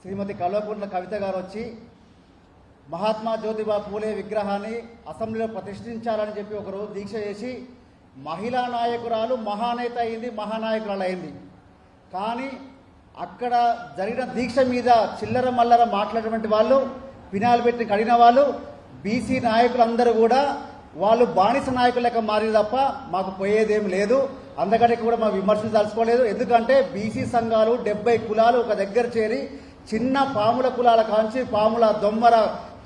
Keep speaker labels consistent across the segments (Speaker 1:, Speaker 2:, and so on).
Speaker 1: శ్రీమతి కల్వకుంట్ల కవిత గారు వచ్చి మహాత్మా జ్యోతిబా పూలే విగ్రహాన్ని అసెంబ్లీలో ప్రతిష్ఠించాలని చెప్పి ఒకరోజు దీక్ష చేసి మహిళా నాయకురాలు మహానేత అయింది, మహానాయకురాలు అయింది. కానీ అక్కడ జరిగిన దీక్ష మీద చిల్లర మల్లర మాట్లాడినటువంటి వాళ్ళు, పినాలు పెట్టి కడిగిన వాళ్ళు, బీసీ నాయకులందరూ కూడా వాళ్ళు బానిస నాయకుల లెక్క మారి తప్ప మాకు పోయేదేం లేదు. అందుకని కూడా మా విమర్శలు తలుచుకోలేదు. ఎందుకంటే బీసీ సంఘాలు 70 కులాలు ఒక దగ్గర చేరి చిన్న పాముల కులాల కాంచి పాముల దొమ్మర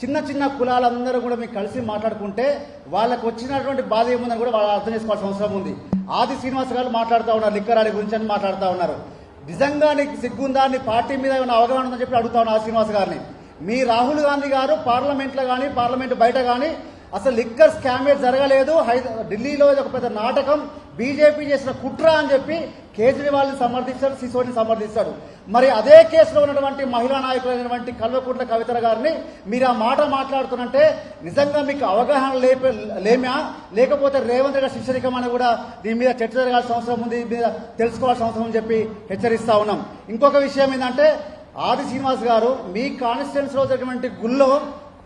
Speaker 1: చిన్న చిన్న కులాలందరూ కూడా మీకు కలిసి మాట్లాడుకుంటే వాళ్ళకు వచ్చినటువంటి బాధ ఏముందని కూడా వాళ్ళు అర్థం చేసుకోవాల్సిన అవసరం ఉంది. ఆది శ్రీనివాస్ గారు మాట్లాడుతూ ఉన్నారు, లిక్కరాడి గురించి అని మాట్లాడుతూ ఉన్నారు. నిజంగా నీకు సిగ్గుందా, నీ పార్టీ మీద ఏమైనా అవగాహన ఉందని చెప్పి అడుగుతా ఉన్నారు ఆది శ్రీనివాస్ గారిని. మీ రాహుల్ గాంధీ గారు పార్లమెంట్లో కానీ పార్లమెంట్ బయట కానీ అసలు లిక్కర్ స్కామే జరగలేదు, ఢిల్లీలో ఒక పెద్ద నాటకం, బీజేపీ చేసిన కుట్ర అని చెప్పి కేజ్రీవాల్ని సమర్థిస్తాడు, సిసోడిని సమర్థిస్తాడు. మరి అదే కేసులో ఉన్నటువంటి మహిళా నాయకులైనటువంటి కల్వకుంట్ల కవిత గారిని మీరు ఆ మాట మాట్లాడుతున్నంటే నిజంగా మీకు అవగాహన లేమా, లేకపోతే రేవంత్ రెడ్డి శిక్షరికం అని కూడా దీని మీద చర్చ జరగాల్సిన అవసరం ఉంది, దీని మీద తెలుసుకోవాల్సిన అవసరం అని చెప్పి హెచ్చరిస్తా ఉన్నాం. ఇంకొక విషయం ఏంటంటే ఆది శ్రీనివాస్ గారు మీ కాన్స్టిట్యున్సీలో జరిగినటువంటి గుళ్ళో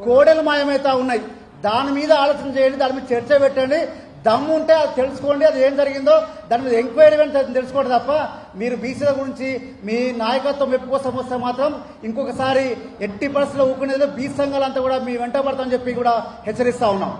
Speaker 1: కోడెలు మాయమైతా ఉన్నాయి. దాని మీద ఆలోచన చేయండి, దాని మీద చర్చ పెట్టండి. దమ్ము ఉంటే అది తెలుసుకోండి, అది ఏం జరిగిందో దాని మీద ఎంక్వైరీ తెలుసుకోండి తప్ప మీరు బీసీల గురించి మీ నాయకత్వం మెప్పు కోసం వస్తే మాత్రం ఇంకొకసారి ఎట్టి పరిస్థితుల్లో ఊకునేది బీసీ సంఘాలంతా కూడా మీ వెంట పడతామని చెప్పి కూడా హెచ్చరిస్తా ఉన్నాం.